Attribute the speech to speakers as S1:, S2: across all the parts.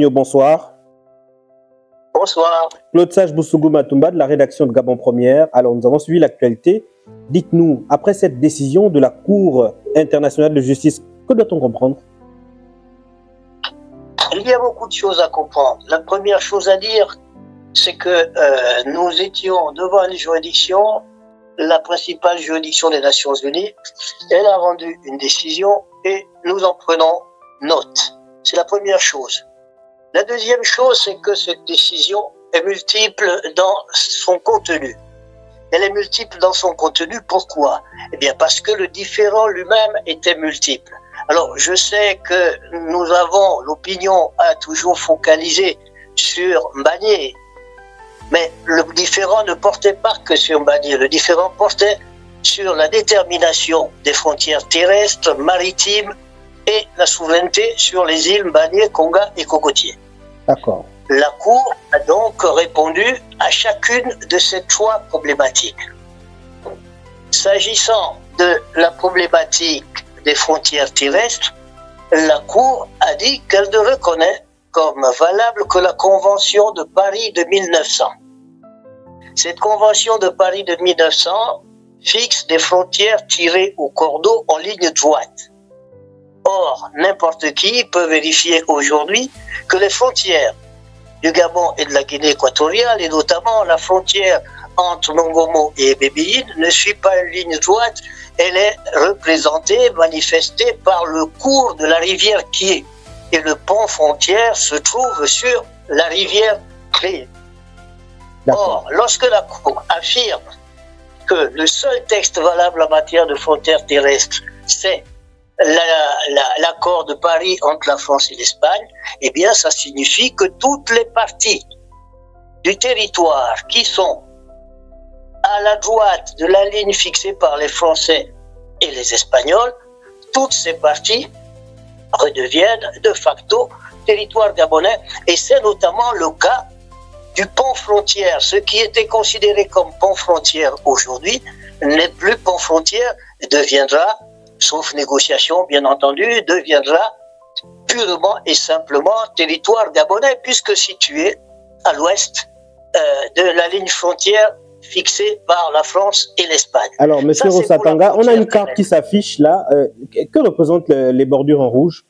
S1: Bonsoir.
S2: Bonsoir.
S1: Claude Sage Boussougou Matumba de la rédaction de Gabon Première. Alors, nous avons suivi l'actualité. Dites-nous, après cette décision de la Cour internationale de justice, que doit-on comprendre?
S2: Il y a beaucoup de choses à comprendre. La première chose à dire, c'est que nous étions devant une juridiction, la principale juridiction des Nations Unies. Elle a rendu une décision et nous en prenons note. C'est la première chose. La deuxième chose, c'est que cette décision est multiple dans son contenu. Elle est multiple dans son contenu. Pourquoi? Eh bien, parce que le différend lui-même était multiple. Alors, je sais que nous avons, l'opinion a toujours focalisé sur Mbagnié, mais le différend ne portait pas que sur Mbagnié. Le différend portait sur la détermination des frontières terrestres, maritimes et la souveraineté sur les îles Mbagnié, Konga et Cocotier.
S1: D'accord.
S2: La Cour a donc répondu à chacune de ces trois problématiques. S'agissant de la problématique des frontières terrestres, la Cour a dit qu'elle ne reconnaît comme valable que la Convention de Paris de 1900. Cette Convention de Paris de 1900 fixe des frontières tirées au cordeau en ligne droite. Or, n'importe qui peut vérifier aujourd'hui que les frontières du Gabon et de la Guinée équatoriale, et notamment la frontière entre Nongomo et Bébéine, ne suit pas une ligne droite. Elle est représentée, manifestée par le cours de la rivière Kié. Et le pont frontière se trouve sur la rivière Clé. Or, lorsque la Cour affirme que le seul texte valable en matière de frontières terrestres, c'est l'accord de Paris entre la France et l'Espagne, eh bien, ça signifie que toutes les parties du territoire qui sont à la droite de la ligne fixée par les Français et les Espagnols, toutes ces parties redeviennent de facto territoire gabonais, et c'est notamment le cas du pont frontière. Ce qui était considéré comme pont frontière aujourd'hui n'est plus pont frontière, deviendra, sauf négociation bien entendu, deviendra purement et simplement territoire gabonais, puisque situé à l'ouest de la ligne frontière fixée par la France et l'Espagne.
S1: Alors, monsieur Rosatanga, on a une carte qui s'affiche là. Que représentent les bordures en rouge?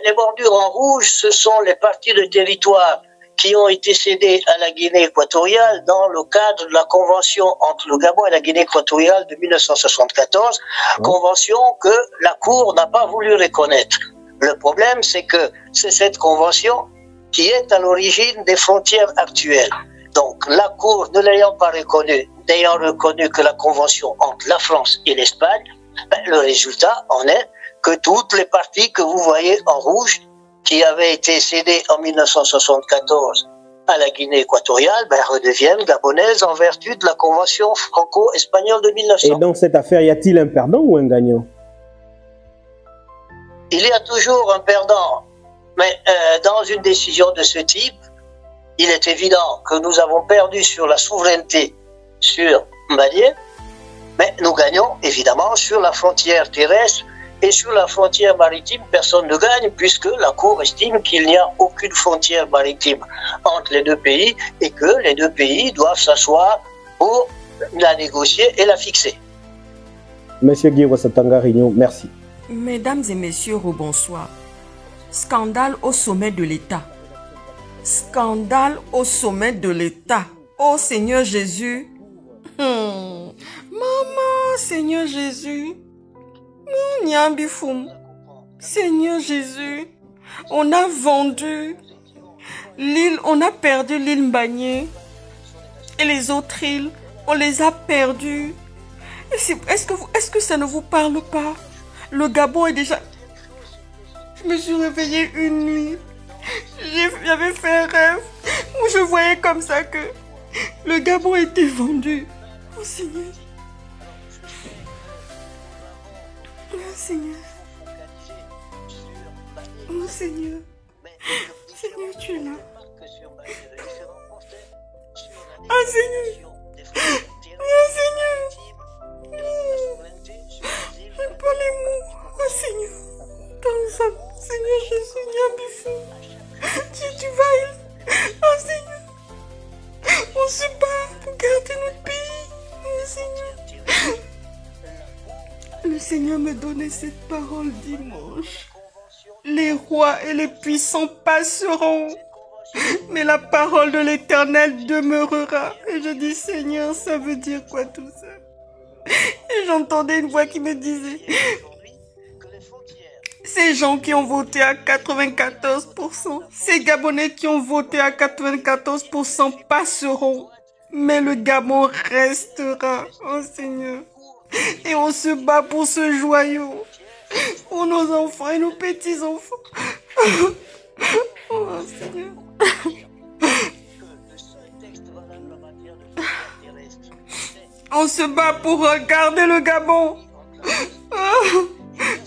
S2: Les bordures en rouge, ce sont les parties de territoire qui ont été cédées à la Guinée équatoriale dans le cadre de la convention entre le Gabon et la Guinée équatoriale de 1974, convention que la Cour n'a pas voulu reconnaître. Le problème, c'est que c'est cette convention qui est à l'origine des frontières actuelles. Donc, la Cour, ne l'ayant pas reconnue, n'ayant reconnu que la convention entre la France et l'Espagne, le résultat en est que toutes les parties que vous voyez en rouge, qui avaient été cédées en 1974 à la Guinée équatoriale, redeviennent gabonaises en vertu de la convention franco-espagnole de 1900.
S1: Et dans cette affaire, y a-t-il un perdant ou un gagnant?
S2: Il y a toujours un perdant, mais dans une décision de ce type, il est évident que nous avons perdu sur la souveraineté sur Mbagnié, mais nous gagnons évidemment sur la frontière terrestre. Et sur la frontière maritime, personne ne gagne, puisque la Cour estime qu'il n'y a aucune frontière maritime entre les deux pays et que les deux pays doivent s'asseoir pour la négocier et la fixer.
S1: Monsieur Guy Rosatanga Rignon, merci.
S3: Mesdames et messieurs, bonsoir. Scandale au sommet de l'État. Scandale au sommet de l'État. Oh Seigneur Jésus. Maman, Seigneur Jésus. Seigneur Jésus, on a vendu l'île, on a perdu l'île Mbagnié et les autres îles, on les a perdues. Est-ce que ça ne vous parle pas? Le Gabon est déjà... Je me suis réveillée une nuit, j'avais fait un rêve où je voyais comme ça que le Gabon était vendu. Oh Seigneur. Oh Seigneur. Oh Seigneur. Seigneur, tu es là. Oh Seigneur. Oh Seigneur. J'aime pas les mots. Oh Seigneur. Seigneur Jésus, Nyambifou. Le Seigneur me donnait cette parole dimanche. Les rois et les puissants passeront, mais la parole de l'Éternel demeurera. Et je dis, Seigneur, ça veut dire quoi tout ça? Et j'entendais une voix qui me disait, ces gens qui ont voté à 94%, ces Gabonais qui ont voté à 94% passeront, mais le Gabon restera. Oh Seigneur. Et on se bat pour ce joyau, pour nos enfants et nos petits-enfants. Oh Seigneur. On se bat pour regarder le Gabon.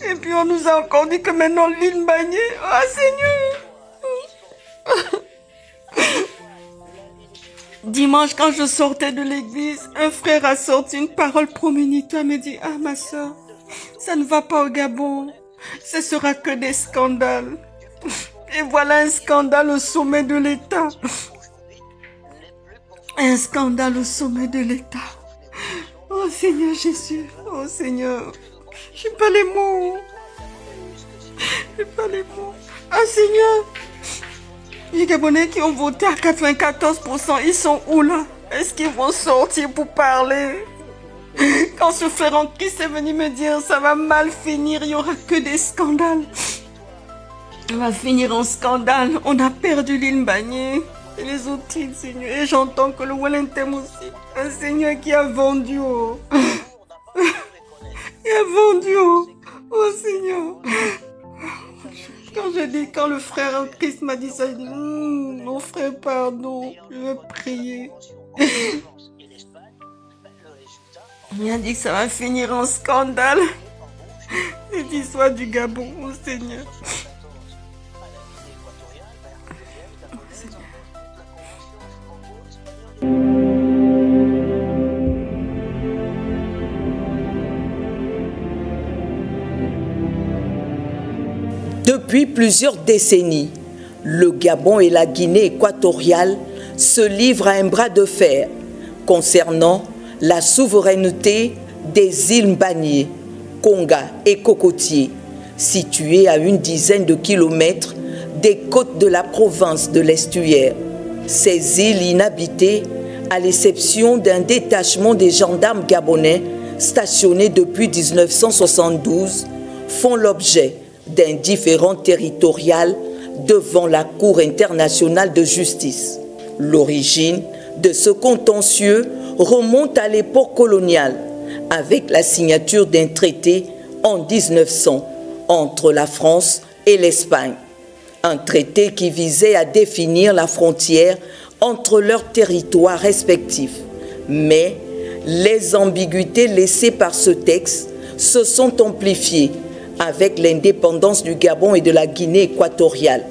S3: Et puis on nous a encore dit que maintenant l'île Mbagné. Oh Seigneur. Dimanche, quand je sortais de l'église, un frère a sorti une parole prémonitoire, me dit, ah ma soeur, ça ne va pas au Gabon, ce sera que des scandales. Et voilà un scandale au sommet de l'État. Un scandale au sommet de l'État. Oh Seigneur Jésus, oh Seigneur, j'ai pas les mots. J'ai pas les mots. Ah Seigneur. Les Gabonais qui ont voté à 94%, ils sont où là? Est-ce qu'ils vont sortir pour parler? Quand ce frère en Christ est venu me dire ça va mal finir, il n'y aura que des scandales. On va finir en scandale. On a perdu l'île Mbagné et les autres îles, Seigneur. Et j'entends que le Wellington aussi. Un Seigneur qui a vendu. Oh. Il a vendu. Oh Seigneur. Quand le frère en Christ m'a dit ça, il dit, mon frère, pardon, je veux prier. Il a dit que ça va finir en scandale. Cette histoire du Gabon, oh Seigneur.
S4: Depuis plusieurs décennies, le Gabon et la Guinée équatoriale se livrent à un bras de fer concernant la souveraineté des îles Mbagné, Konga et Cocotier, situées à une dizaine de kilomètres des côtes de la province de l'Estuaire. Ces îles inhabitées, à l'exception d'un détachement des gendarmes gabonais stationnés depuis 1972, font l'objet d'un différend territorial devant la Cour internationale de justice. L'origine de ce contentieux remonte à l'époque coloniale, avec la signature d'un traité en 1900 entre la France et l'Espagne. Un traité qui visait à définir la frontière entre leurs territoires respectifs. Mais les ambiguïtés laissées par ce texte se sont amplifiées avec l'indépendance du Gabon et de la Guinée équatoriale.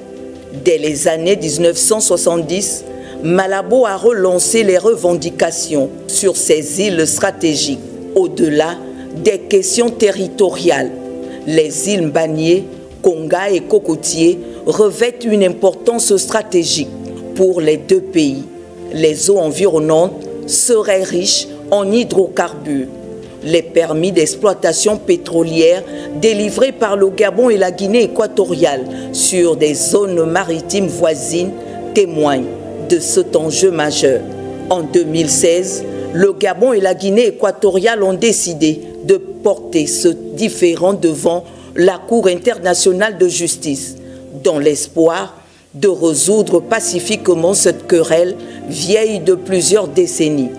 S4: Dès les années 1970, Malabo a relancé les revendications sur ces îles stratégiques. Au-delà des questions territoriales, les îles Mbagné, Konga et Cocotier revêtent une importance stratégique pour les deux pays. Les eaux environnantes seraient riches en hydrocarbures. Les permis d'exploitation pétrolière délivrés par le Gabon et la Guinée équatoriale sur des zones maritimes voisines témoignent de cet enjeu majeur. En 2016, le Gabon et la Guinée équatoriale ont décidé de porter ce différend devant la Cour internationale de justice, dans l'espoir de résoudre pacifiquement cette querelle vieille de plusieurs décennies.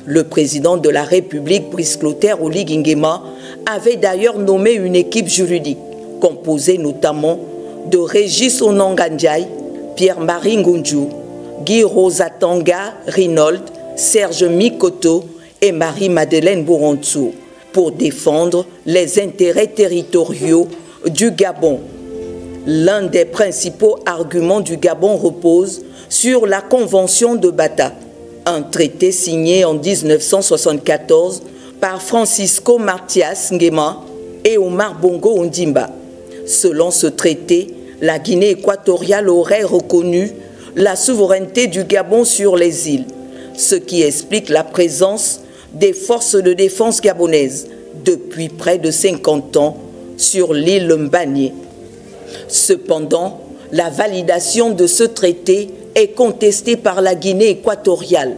S4: Le président de la République, Brice Clotaire Oligui Nguema, avait d'ailleurs nommé une équipe juridique, composée notamment de Régis Onangandiaï, Pierre-Marie Ngunju, Guy Rosatanga Rinold, Serge Mikoto et Marie-Madeleine Bourontsou, pour défendre les intérêts territoriaux du Gabon. L'un des principaux arguments du Gabon repose sur la Convention de Bata, un traité signé en 1974 par Francisco Martias Nguema et Omar Bongo Ondimba. Selon ce traité, la Guinée équatoriale aurait reconnu la souveraineté du Gabon sur les îles, ce qui explique la présence des forces de défense gabonaises depuis près de 50 ans sur l'île Mbagné. Cependant, la validation de ce traité est contestée par la Guinée équatoriale,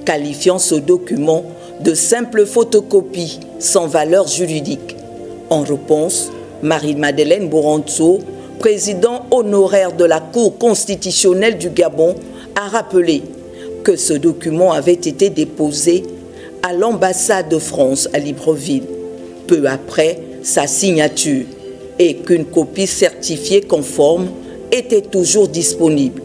S4: qualifiant ce document de simple photocopie sans valeur juridique. En réponse, Marie-Madeleine Boranzo, président honoraire de la Cour constitutionnelle du Gabon, a rappelé que ce document avait été déposé à l'ambassade de France à Libreville, peu après sa signature, et qu'une copie certifiée conforme était toujours disponible.